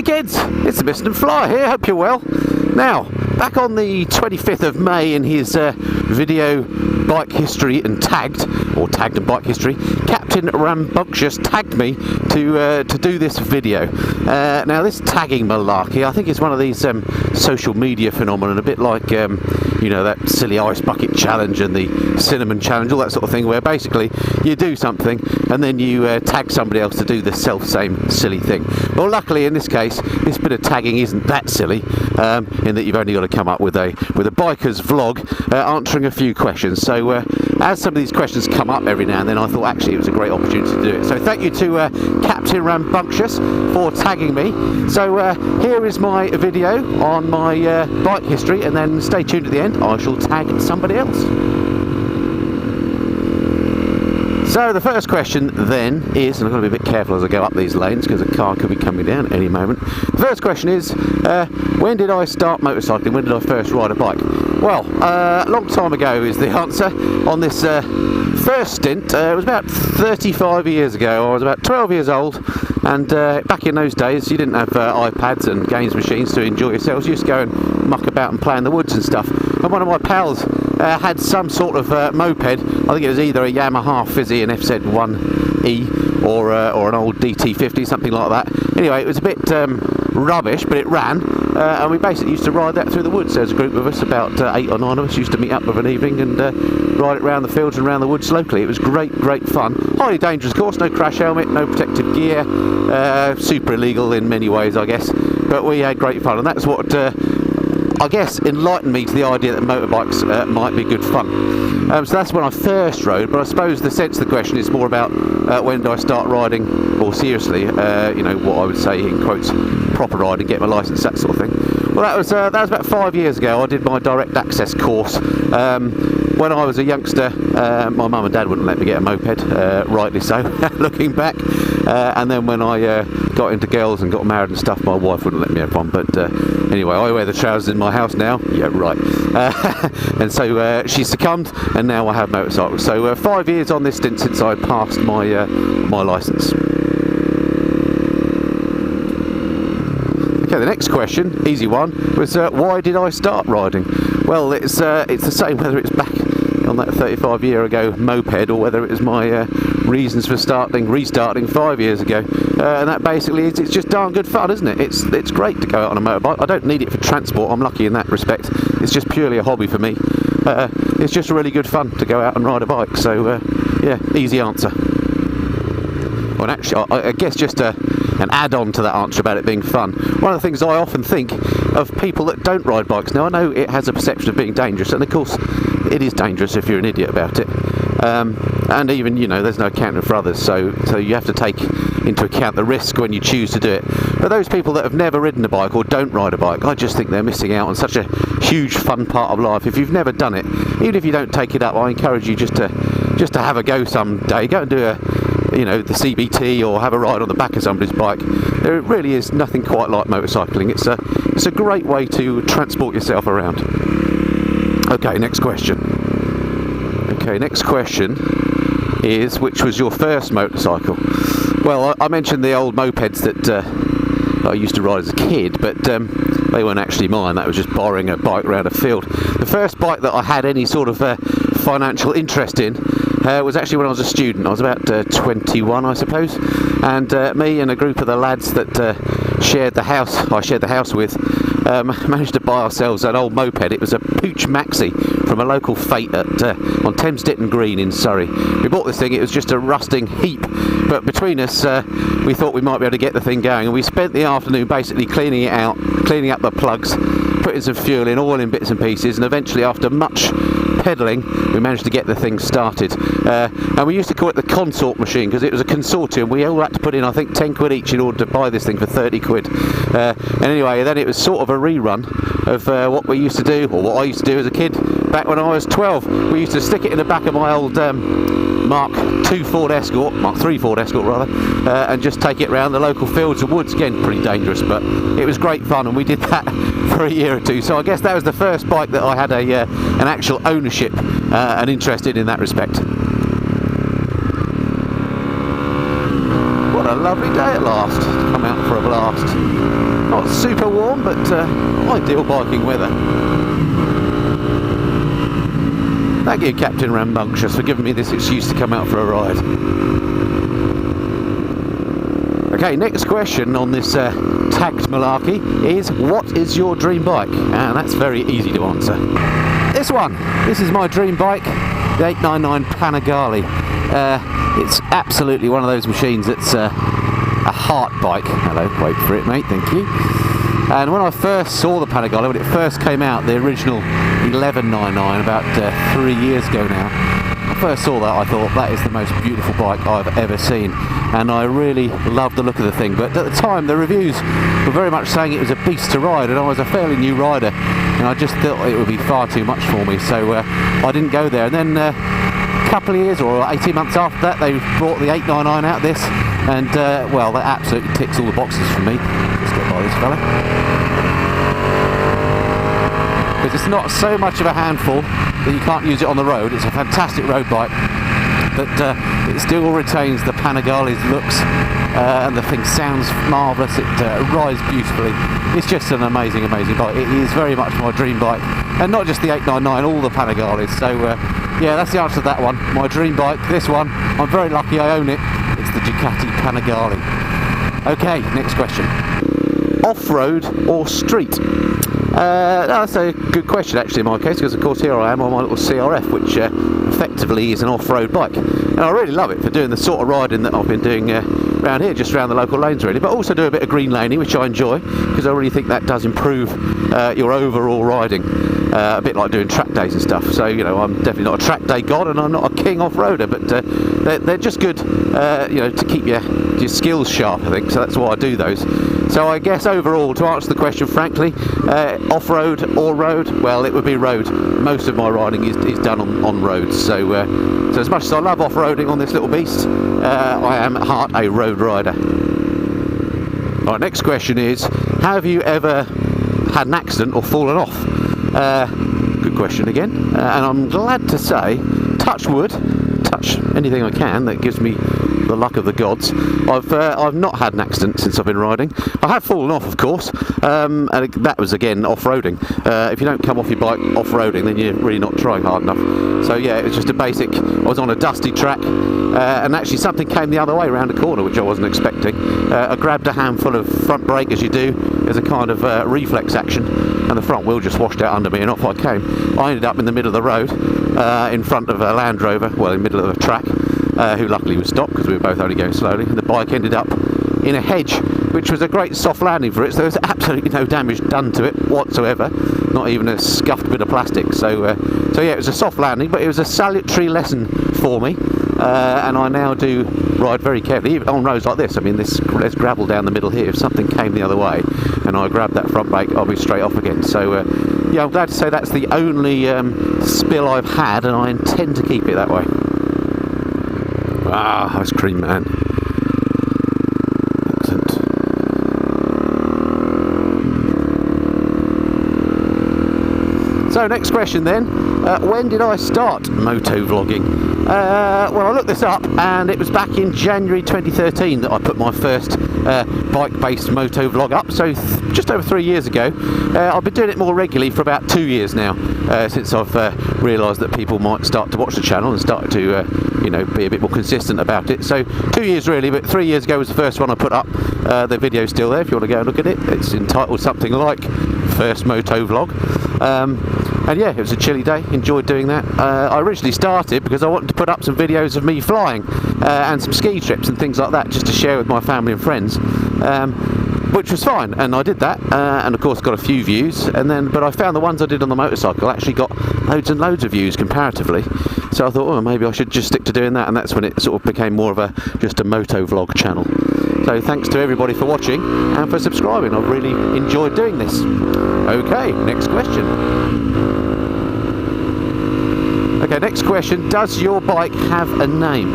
kids, it's the Mr. and Fly here, hope you're well. Now, back on the 25th of May in his video bike history and tagged and bike history, Captain Rambunctious tagged me to do this video. Now this tagging malarkey, I think it's one of these social media phenomenon, a bit like you know, that silly ice bucket challenge and the cinnamon challenge, all that sort of thing, where basically you do something and then you tag somebody else to do the same silly thing. Well, luckily in this case, this bit of tagging isn't that silly, in that you've only got to come up with a biker's vlog answering a few questions. So as some of these questions come up every now and then, I thought actually it was a great opportunity to do it. So thank you to Captain Rambunctious for tagging me. So here is my video on my bike history, and then stay tuned at the end, I shall tag somebody else. So the first question then is, and I've got to be a bit careful as I go up these lanes because a car could be coming down at any moment. The first question is, when did I start motorcycling? When did I first ride a bike? Well, a long time ago is the answer. On this first stint, it was about 35 years ago. I was about 12 years old, and back in those days you didn't have iPads and games machines to enjoy yourselves. You used to go and muck about and play in the woods and stuff. And one of my pals had some sort of moped. I think it was either a Yamaha Fizzy, an FZ1E, or an old DT50, something like that. Anyway, it was a bit rubbish, but it ran, and we basically used to ride that through the woods. There's a group of us, about 8 or 9 of us, used to meet up of an evening and ride it around the fields and around the woods locally. It was great fun. Highly dangerous, of course, no crash helmet, no protective gear, super illegal in many ways, I guess, but we had great fun, and that's what I guess enlightened me to the idea that motorbikes might be good fun. So that's when I first rode, but I suppose the sense of the question is more about when did I start riding more seriously, you know, what I would say in quotes, proper riding, get my licence, that sort of thing. Well, that was about 5 years ago. I did my direct access course. When I was a youngster, my mum and dad wouldn't let me get a moped, rightly so, looking back. And then when I got into girls and got married and stuff, my wife wouldn't let me have one. But anyway, I wear the trousers in my house now. Yeah, right. And so she succumbed, and now I have motorcycles. So 5 years on this stint since I passed my my licence. Okay, the next question, easy one, was why did I start riding? Well, it's the same whether it's back on that 35 year ago moped or whether it was my reasons for restarting 5 years ago, and that basically is, it's just darn good fun, isn't it? It's great to go out on a motorbike. I don't need it for transport, I'm lucky in that respect. It's just purely a hobby for me. It's just really good fun to go out and ride a bike, so yeah, easy answer. Well, actually, I guess just an add-on to that answer about it being fun, one of the things I often think of people that don't ride bikes. Now, I know it has a perception of being dangerous, and of course it is dangerous if you're an idiot about it, and even, you know, there's no accounting for others, so you have to take into account the risk when you choose to do it. But those people that have never ridden a bike or don't ride a bike, I just think they're missing out on such a huge fun part of life. If you've never done it, even if you don't take it up, I encourage you just to have a go someday. Go and do the CBT, or have a ride on the back of somebody's bike. There really is nothing quite like motorcycling. It's a great way to transport yourself around. Okay, next question. Okay, next question is, which was your first motorcycle? Well, I mentioned the old mopeds that I used to ride as a kid, but they weren't actually mine. That was just borrowing a bike around a field. The first bike that I had any sort of financial interest in was actually when I was a student. I was about 21, I suppose, and me and a group of the lads that I shared the house with managed to buy ourselves an old moped. It was a Pooch Maxi from a local fete on Thames Ditton Green in Surrey. We bought this thing, it was just a rusting heap, but between us we thought we might be able to get the thing going, and we spent the afternoon basically cleaning it out, cleaning up the plugs, putting some fuel in, oil in bits and pieces, and eventually after much pedalling we managed to get the thing started, and we used to call it the consort machine because it was a consortium. We all had to put in, I think, 10 quid each in order to buy this thing for 30 quid, and anyway, then it was sort of a rerun of what we used to do, or what I used to do as a kid back when I was 12. We used to stick it in the back of my old Mark II Ford Escort, Mark III Ford Escort rather, and just take it around the local fields and woods. Again, pretty dangerous, but it was great fun, and we did that for a year or two. So I guess that was the first bike that I had an actual ownership and interest in that respect. What a lovely day at last to come out for a blast. Not super warm, but ideal biking weather. Thank you, Captain Rambunctious, for giving me this excuse to come out for a ride. Okay, next question on this tagged malarkey is, what is your dream bike? And that's very easy to answer. This one. This is my dream bike, the 899 Panigale. It's absolutely one of those machines that's a heart bike. Hello, wait for it, mate, thank you. And when I first saw the Panigale, when it first came out, the original 1199, about 3 years ago now, I first saw that, I thought, that is the most beautiful bike I've ever seen. And I really loved the look of the thing. But at the time, the reviews were very much saying it was a beast to ride, and I was a fairly new rider, and I just thought it would be far too much for me, so I didn't go there. And then a couple of years or 18 months after that, they brought the 899 out this, and well, that absolutely ticks all the boxes for me. Let's get by this fella. Because it's not so much of a handful that you can't use it on the road. It's a fantastic road bike, but it still retains the Panigale's looks, and the thing sounds marvellous. It rides beautifully. It's just an amazing, amazing bike. It is very much my dream bike, and not just the 899, all the Panigales. So yeah, that's the answer to that one. My dream bike, this one. I'm very lucky I own it. It's the Ducati Panigale. Okay, next question. Off-road or street? That's a good question actually in my case, because of course here I am on my little CRF, which effectively is an off-road bike, and I really love it for doing the sort of riding that I've been doing around here, just around the local lanes really, but also do a bit of green laning, which I enjoy, because I really think that does improve your overall riding, a bit like doing track days and stuff. So you know, I'm definitely not a track day god, and I'm not a king off-roader, but they're just good, you know, to keep your skills sharp, I think. So that's why I do those. So I guess overall, to answer the question frankly, off-road or road, well, it would be road. Most of my riding is done on roads, so as much as I love off-roading on this little beast, I am at heart a road rider. Right, next question is, have you ever had an accident or fallen off? Good question again, and I'm glad to say, touch wood, touch anything I can that gives me the luck of the gods, I've not had an accident since I've been riding. I have fallen off, of course, and that was again off-roading. If you don't come off your bike off-roading, then you're really not trying hard enough. So yeah, it was just a basic, I was on a dusty track, and actually something came the other way around a corner, which I wasn't expecting. I grabbed a handful of front brake, as you do, as a kind of reflex action, and the front wheel just washed out under me, and off I came. I ended up in the middle of the road, in front of a Land Rover, well, in the middle of a track, who luckily was stopped because we were both only going slowly, and the bike ended up in a hedge, which was a great soft landing for it, so there was absolutely no damage done to it whatsoever, not even a scuffed bit of plastic. So yeah, it was a soft landing, but it was a salutary lesson for me, and I now do ride very carefully, even on roads like this. I mean, there's gravel down the middle here. If something came the other way and I grabbed that front brake, I'll be straight off again. So yeah, I'm glad to say that's the only spill I've had, and I intend to keep it that way. Ah, ice cream man. Excellent. So next question then, when did I start motovlogging? Well, I looked this up, and it was back in January 2013 that I put my first bike-based motovlog up, so just over 3 years ago. I've been doing it more regularly for about 2 years now, since I've realised that people might start to watch the channel and start to you know, be a bit more consistent about it. So 2 years really, but 3 years ago was the first one I put up. The video's still there if you want to go and look at it. It's entitled something like First Motovlog. And yeah, it was a chilly day, enjoyed doing that. I originally started because I wanted to put up some videos of me flying and some ski trips and things like that, just to share with my family and friends, which was fine, and I did that, and of course got a few views, but I found the ones I did on the motorcycle actually got loads and loads of views comparatively, so I thought, oh, maybe I should just stick to doing that, and that's when it sort of became more of just a motovlog channel. So thanks to everybody for watching and for subscribing. I've really enjoyed doing this. Okay, next question. Okay, next question. Does your bike have a name?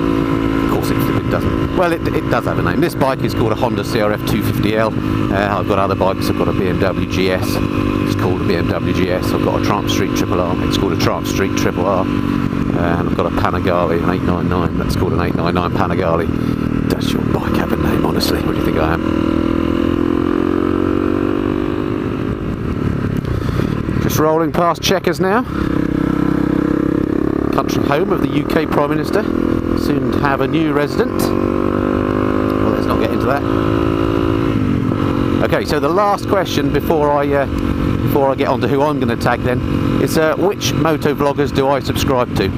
Of course it doesn't. Well, it does have a name. This bike is called a Honda CRF 250L. I've got other bikes. I've got a BMW GS. It's called a BMW GS. I've got a Tramp Street Triple R. It's called a Tramp Street Triple R. And I've got a Panigale, an 899. That's called an 899 Panigale. Does your bike have a name, honestly? What do you think I am? Just rolling past Chequers now. Country home of the UK Prime Minister. Soon to have a new resident. Well, let's not get into that. Okay, so the last question before I get on to who I'm going to tag then is which motovloggers do I subscribe to?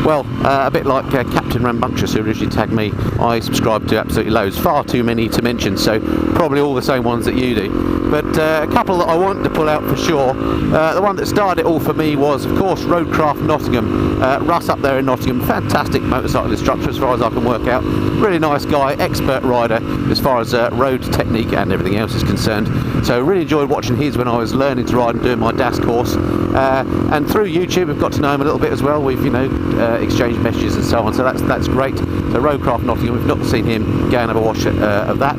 Well, a bit like Captain Rambunctious, who originally tagged me, I subscribe to absolutely loads, far too many to mention, so probably all the same ones that you do. But a couple that I want to pull out for sure. The one that started it all for me was, of course, Roadcraft Nottingham. Russ up there in Nottingham, fantastic motorcycle instructor as far as I can work out. Really nice guy, expert rider as far as road technique and everything else is concerned. So really enjoyed watching his when I was learning to ride and doing my DAS course. And through YouTube, we've got to know him a little bit as well. We've, exchanged messages and so on. So that's great. So Roadcraft Nottingham, we've not seen him. Go and have a watch of that.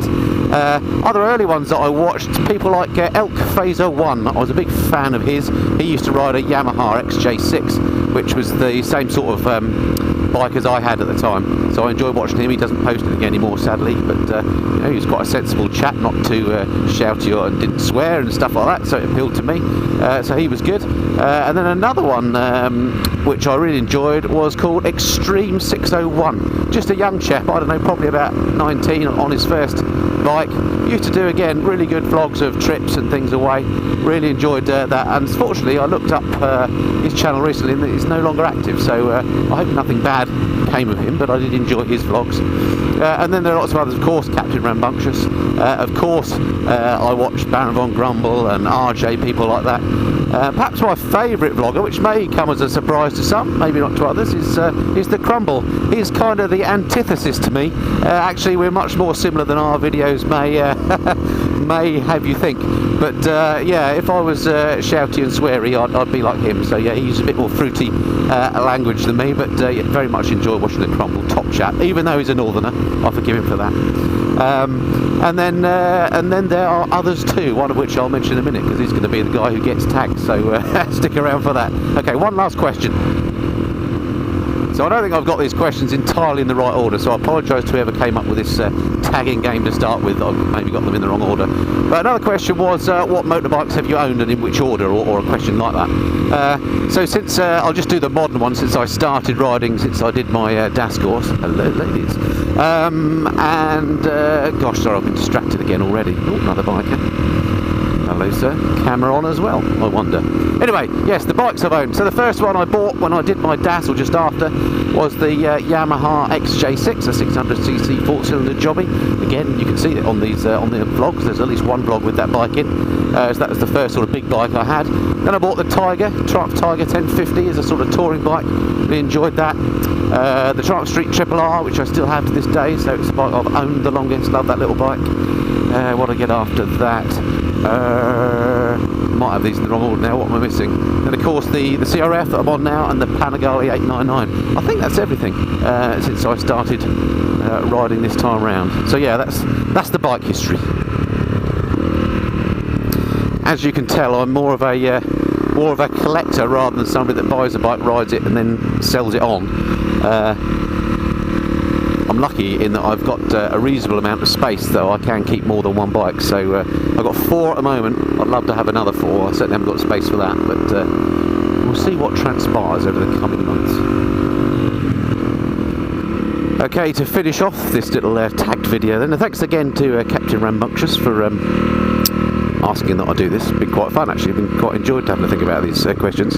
Other early ones that I watched, people like Elk Phaser 1. I was a big fan of his. He used to ride a Yamaha XJ6, which was the same sort of bike as I had at the time. So I enjoyed watching him. He doesn't post anything anymore, sadly, but he was quite a sensible chap, not too shouty and didn't swear and stuff like that, so it appealed to me. So he was good. And then another one which I really enjoyed was called Extreme 601. Just a young chap, I don't know, probably about 19, on his first bike. Used to do, again, really good vlogs of trips and things away. Really enjoyed that. Unfortunately, I looked up his channel recently and it's no longer active, so I hope nothing bad came of him, but I did enjoy his vlogs. And then there are lots of others, of course, Captain Rambunctious. Of course, I watched Baron Von Grumble and RJ, people like that. Perhaps my favourite vlogger, which may come as a surprise to some, maybe not to others, is the Crumble. He's kind of the antithesis to me. Actually, we're much more similar than our videos may have you think. But yeah, if I was shouty and sweary, I'd be like him. So yeah, he used a bit more fruity language than me, but yeah, very much enjoy watching the Crumble. Top chap, even though he's a northerner. I forgive him for that. And then there are others too, one of which I'll mention in a minute because he's going to be the guy who gets tagged, so stick around for that. Okay, one last question. So I don't think I've got these questions entirely in the right order, so I apologise to whoever came up with this tagging game to start with. I've maybe got them in the wrong order. But another question was, what motorbikes have you owned and in which order, or a question like that. So since, I'll just do the modern one since I started riding, since I did my DAS course. Hello ladies. Gosh, sorry, I've been distracted again already. Oh, another biker. Hello sir, camera on as well, I wonder. Anyway, yes, the bikes I've owned. So the first one I bought when I did my DAS, or just after, was the Yamaha XJ6, a 600cc 4-cylinder jobby. Again, you can see it on these on the vlogs. There's at least one vlog with that bike in. So that was the first sort of big bike I had. Then I bought the Triumph Tiger 1050 as a sort of touring bike. Really enjoyed that. The Triumph Street Triple R, which I still have to this day, so it's a bike I've owned the longest. Love that little bike. What do I get after that? Might have these in the wrong order now. What am I missing? And of course the CRF that I'm on now, and the Panigale 899. I think that's everything since I started riding this time round. So yeah, that's the bike history. As you can tell, I'm more of a collector rather than somebody that buys a bike, rides it, and then sells it on. I'm lucky in that I've got a reasonable amount of space, though I can keep more than one bike. So I've got 4 at the moment. I'd love to have another 4. I certainly haven't got space for that, but we'll see what transpires over the coming months. Okay, to finish off this little tagged video then, thanks again to Captain Rambunctious for asking that I do this. It's been quite fun actually, been quite enjoyed having to think about these questions.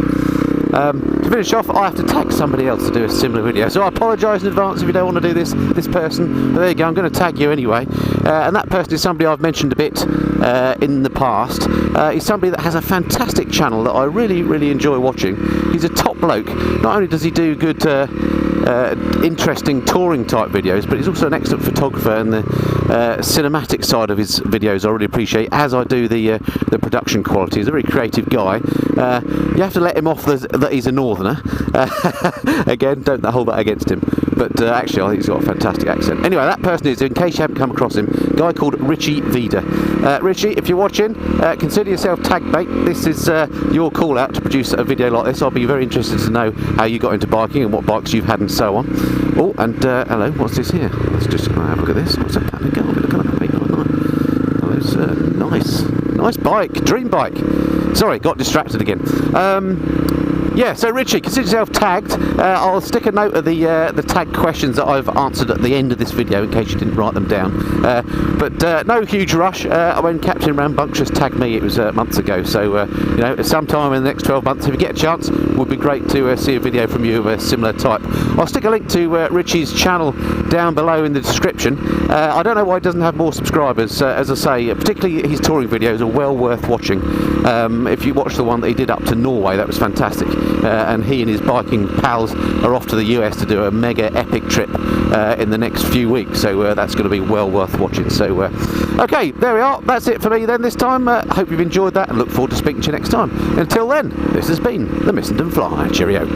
To finish off, I have to tag somebody else to do a similar video, so I apologise in advance if you don't want to do this person, but there you go, I'm going to tag you anyway. And that person is somebody I've mentioned a bit in the past. He's somebody that has a fantastic channel that I really enjoy watching. He's a top bloke. Not only does he do good interesting touring type videos, but he's also an excellent photographer, and the cinematic side of his videos I really appreciate, as I do the production quality. He's a very creative guy. You have to let him off that he's a northerner. Again, don't hold that against him, but actually I think he's got a fantastic accent. Anyway, that person is, in case you haven't come across him, a guy called Richie Vida. Richie, if you're watching, consider yourself tag bait. This is your call out to produce a video like this. I'll be very interested to know how you got into biking and what bikes you've had and so on. Oh, and hello, what's this here? Let's just have a look at this. What's that? Look at that, mate. Hello, sir. Nice bike, dream bike. Sorry, got distracted again. Yeah, so Richie, consider yourself tagged. I'll stick a note of the tag questions that I've answered at the end of this video in case you didn't write them down. But no huge rush. When Captain Rambunctious tagged me, it was months ago. So you know, sometime in the next 12 months, if you get a chance, would be great to see a video from you of a similar type. I'll stick a link to Richie's channel down below in the description. I don't know why he doesn't have more subscribers. As I say, particularly his touring videos are well worth watching. If you watch the one that he did up to Norway, that was fantastic. And he and his biking pals are off to the US to do a mega epic trip in the next few weeks, so that's going to be well worth watching. So okay, there we are, that's it for me then this time. Hope you've enjoyed that and look forward to speaking to you next time. Until then, this has been the Missenden Fly. Cheerio.